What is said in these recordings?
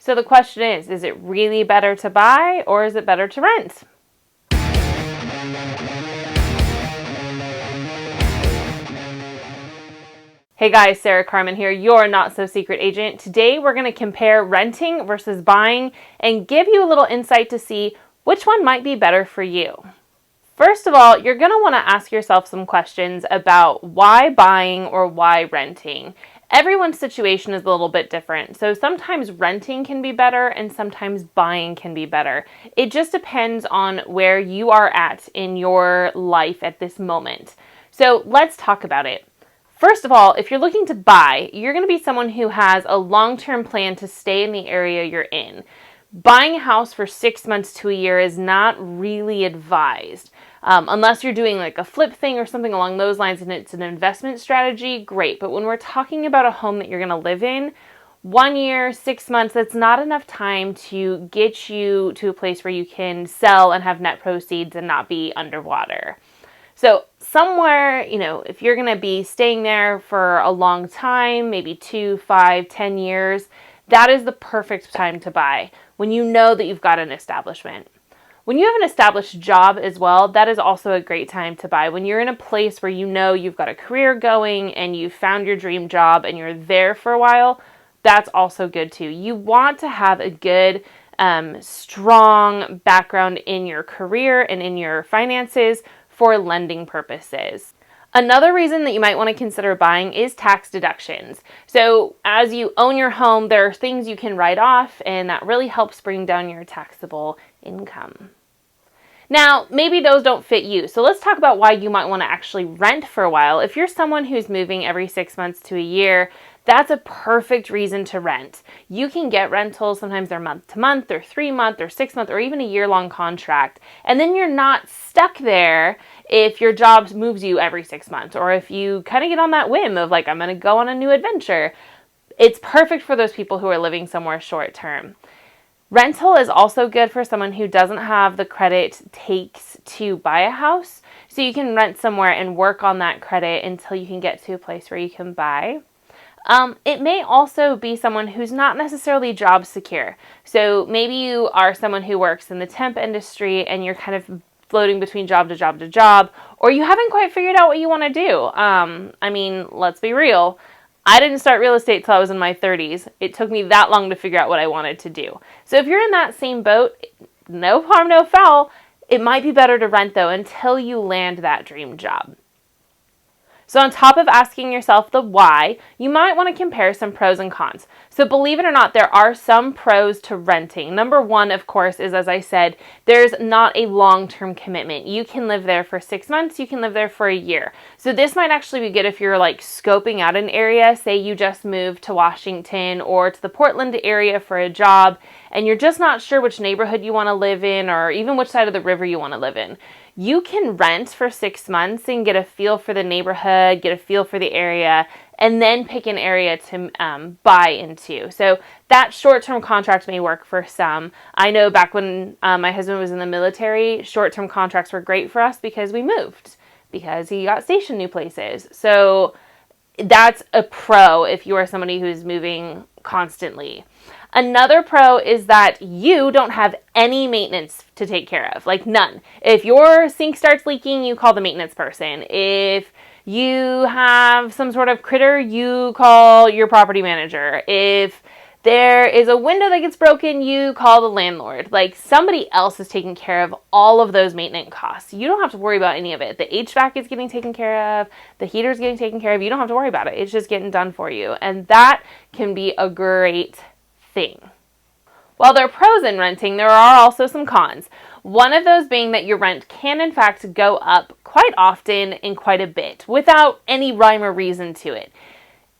So the question is it really better to buy or is it better to rent? Hey guys, Sarah Carman here, your not-so-secret agent. Today we're going to compare renting versus buying and give you a little insight to see which one might be better for you. First of all, you're going to want to ask yourself some questions about why buying or why renting. Everyone's situation is a little bit different, so sometimes renting can be better and sometimes buying can be better. It just depends on where you are at in your life at this moment. So let's talk about it. First of all, if you're looking to buy, you're going to be someone who has a long-term plan to stay in the area you're in. Buying a house for 6 months to a year is not really advised. Unless you're doing like a flip thing or something along those lines and it's an investment strategy, great. But when we're talking about a home that you're going to live in, 1 year, 6 months, that's not enough time to get you to a place where you can sell and have net proceeds and not be underwater. So somewhere, if you're going to be staying there for a long time, maybe 2, 5, 10 years, that is the perfect time to buy when you know that you've got an establishment. When you have an established job as well, that is also a great time to buy. When you're in a place where you know you've got a career going and you've found your dream job and you're there for a while, that's also good too. You want to have a good, strong background in your career and in your finances for lending purposes. Another reason that you might want to consider buying is tax deductions. So as you own your home, there are things you can write off, and that really helps bring down your taxable income. Now, maybe those don't fit you. So let's talk about why you might want to actually rent for a while. If you're someone who's moving every 6 months to a year, that's a perfect reason to rent. You can get rentals, sometimes they're month to month or 3 month or 6 month or even a year-long contract. And then you're not stuck there if your job moves you every 6 months or if you kind of get on that whim of like, I'm going to go on a new adventure. It's perfect for those people who are living somewhere short term. Rental is also good for someone who doesn't have the credit it takes to buy a house. So you can rent somewhere and work on that credit until you can get to a place where you can buy. It may also be someone who's not necessarily job secure. So maybe you are someone who works in the temp industry and you're kind of floating between job to job to job, or you haven't quite figured out what you want to do. Let's be real. I didn't start real estate till I was in my 30s. It took me that long to figure out what I wanted to do. So if you're in that same boat, no harm, no foul. It might be better to rent though until you land that dream job. So on top of asking yourself the why, you might want to compare some pros and cons. So believe it or not, there are some pros to renting. Number one, of course, is, as I said, there's not a long-term commitment. You can live there for 6 months, you can live there for a year. So this might actually be good if you're like scoping out an area. Say you just moved to Washington or to the Portland area for a job, and you're just not sure which neighborhood you want to live in or even which side of the river you want to live in. You can rent for 6 months and get a feel for the neighborhood, get a feel for the area, and then pick an area to buy into. So that short-term contract may work for some. I know back when my husband was in the military, short-term contracts were great for us because we moved, because he got stationed new places. So that's a pro if you are somebody who's moving constantly. Another pro is that you don't have any maintenance to take care of, like none. If your sink starts leaking, you call the maintenance person. If you have some sort of critter, you call your property manager. If there is a window that gets broken, you call the landlord. Like somebody else is taking care of all of those maintenance costs. You don't have to worry about any of it. The HVAC is getting taken care of. The heater is getting taken care of. You don't have to worry about it. It's just getting done for you. And that can be a great thing. While there are pros in renting, there are also some cons. One of those being that your rent can in fact go up quite often and quite a bit without any rhyme or reason to it.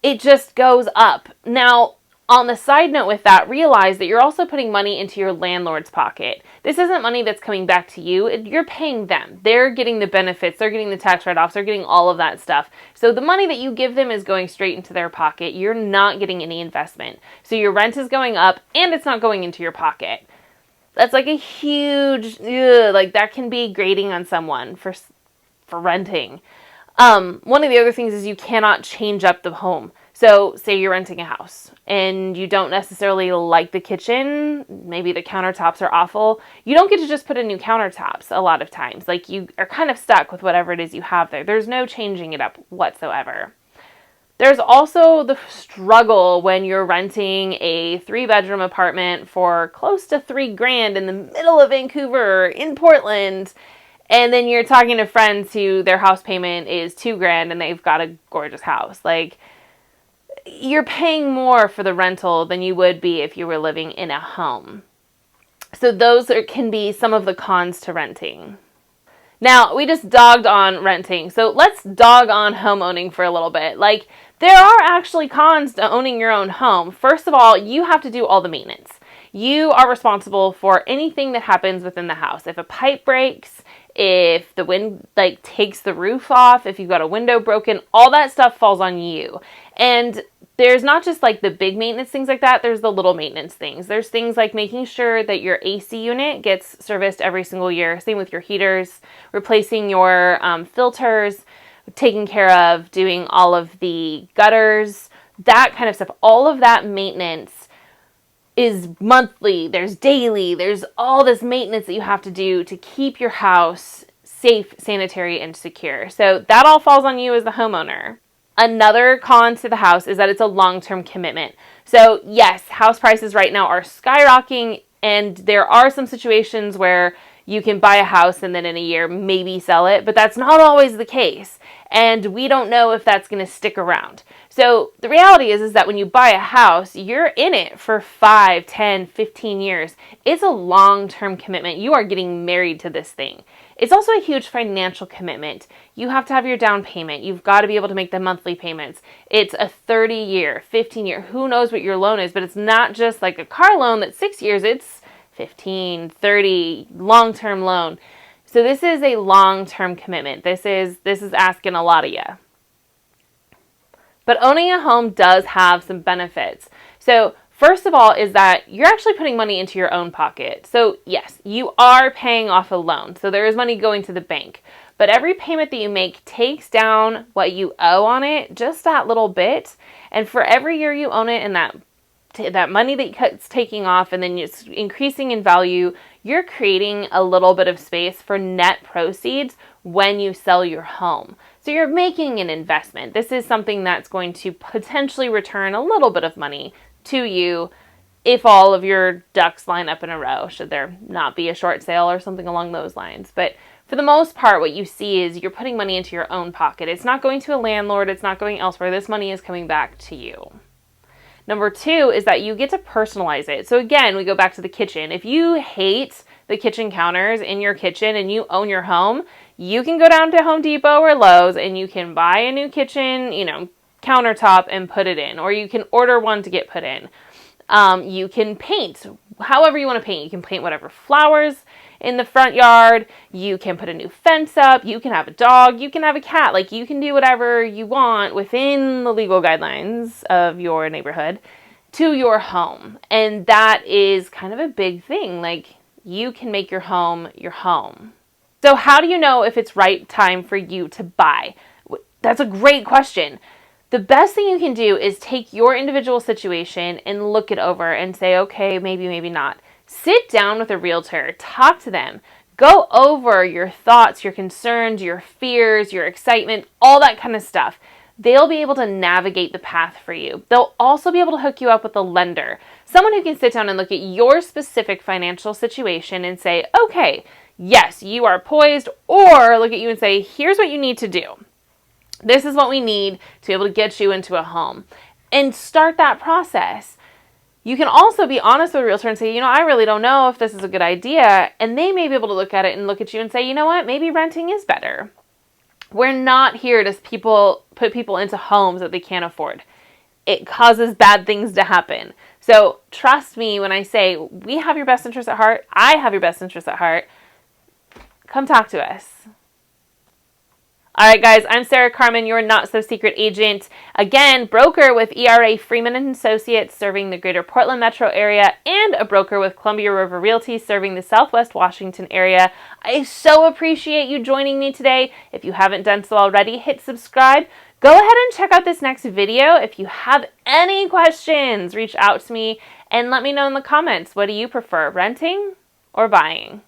It just goes up. Now, on the side note with that, realize that you're also putting money into your landlord's pocket. This isn't money that's coming back to you. You're paying them. They're getting the benefits. They're getting the tax write-offs. They're getting all of that stuff. So the money that you give them is going straight into their pocket. You're not getting any investment. So your rent is going up and it's not going into your pocket. That's like a huge, that can be grating on someone for renting. One of the other things is you cannot change up the home. So say you're renting a house and you don't necessarily like the kitchen, maybe the countertops are awful. You don't get to just put in new countertops a lot of times. Like, you are kind of stuck with whatever it is you have there. There's no changing it up whatsoever. There's also the struggle when you're renting a 3-bedroom apartment for close to $3,000 in the middle of Vancouver, in Portland, and then you're talking to friends who their house payment is $2,000 and they've got a gorgeous house. Like, you're paying more for the rental than you would be if you were living in a home. So those can be some of the cons to renting. Now, we just dogged on renting, so let's dog on home owning for a little bit. Like, there are actually cons to owning your own home. First of all, you have to do all the maintenance. You are responsible for anything that happens within the house. If a pipe breaks, if the wind takes the roof off, if you've got a window broken, all that stuff falls on you. And there's not just like the big maintenance things like that, there's the little maintenance things. There's things like making sure that your AC unit gets serviced every single year. Same with your heaters, replacing your filters, taking care of doing all of the gutters, that kind of stuff. All of that maintenance is monthly, there's daily, there's all this maintenance that you have to do to keep your house safe, sanitary, and secure. So that all falls on you as the homeowner. Another con to the house is that it's a long-term commitment. So yes, house prices right now are skyrocketing, and there are some situations where you can buy a house and then in a year maybe sell it, but that's not always the case. And we don't know if that's going to stick around. So the reality is that when you buy a house, you're in it for 5, 10, 15 years. It's a long-term commitment. You are getting married to this thing. It's also a huge financial commitment. You have to have your down payment. You've got to be able to make the monthly payments. It's a 30-year, 15-year, who knows what your loan is, but it's not just like a car loan that's 6 years. It's 15, 30, long-term loan. So this is a long-term commitment. This is asking a lot of you. But owning a home does have some benefits. So first of all is that you're actually putting money into your own pocket. So yes, you are paying off a loan. So there is money going to the bank. But every payment that you make takes down what you owe on it, just that little bit. And for every year you own it and that money that it's taking off and then it's increasing in value, you're creating a little bit of space for net proceeds when you sell your home. So you're making an investment. This is something that's going to potentially return a little bit of money to you if all of your ducks line up in a row, should there not be a short sale or something along those lines. But for the most part, what you see is you're putting money into your own pocket. It's not going to a landlord. It's not going elsewhere. This money is coming back to you. Number 2 is that you get to personalize it. So again, we go back to the kitchen. If you hate the kitchen counters in your kitchen and you own your home, you can go down to Home Depot or Lowe's and you can buy a new kitchen, countertop and put it in, or you can order one to get put in. You can paint however you want to paint. You can paint whatever flowers in the front yard. You can put a new fence up. You can have a dog. You can have a cat. Like, you can do whatever you want within the legal guidelines of your neighborhood to your home. And that is kind of a big thing. Like, you can make your home your home. So how do you know if it's right time for you to buy? That's a great question. The best thing you can do is take your individual situation and look it over and say, okay, maybe, maybe not. Sit down with a realtor, talk to them, go over your thoughts, your concerns, your fears, your excitement, all that kind of stuff. They'll be able to navigate the path for you. They'll also be able to hook you up with a lender, someone who can sit down and look at your specific financial situation and say, okay, yes, you are poised, or look at you and say, here's what you need to do. This is what we need to be able to get you into a home, and start that process. You can also be honest with a realtor and say, I really don't know if this is a good idea. And they may be able to look at it and look at you and say, you know what, maybe renting is better. We're not here to put people into homes that they can't afford. It causes bad things to happen. So trust me when I say we have your best interests at heart. I have your best interests at heart. Come talk to us. All right, guys, I'm Sarah Carman, your not-so-secret agent. Again, broker with ERA Freeman & Associates, serving the greater Portland metro area, and a broker with Columbia River Realty, serving the Southwest Washington area. I so appreciate you joining me today. If you haven't done so already, hit subscribe. Go ahead and check out this next video. If you have any questions, reach out to me and let me know in the comments. What do you prefer, renting or buying?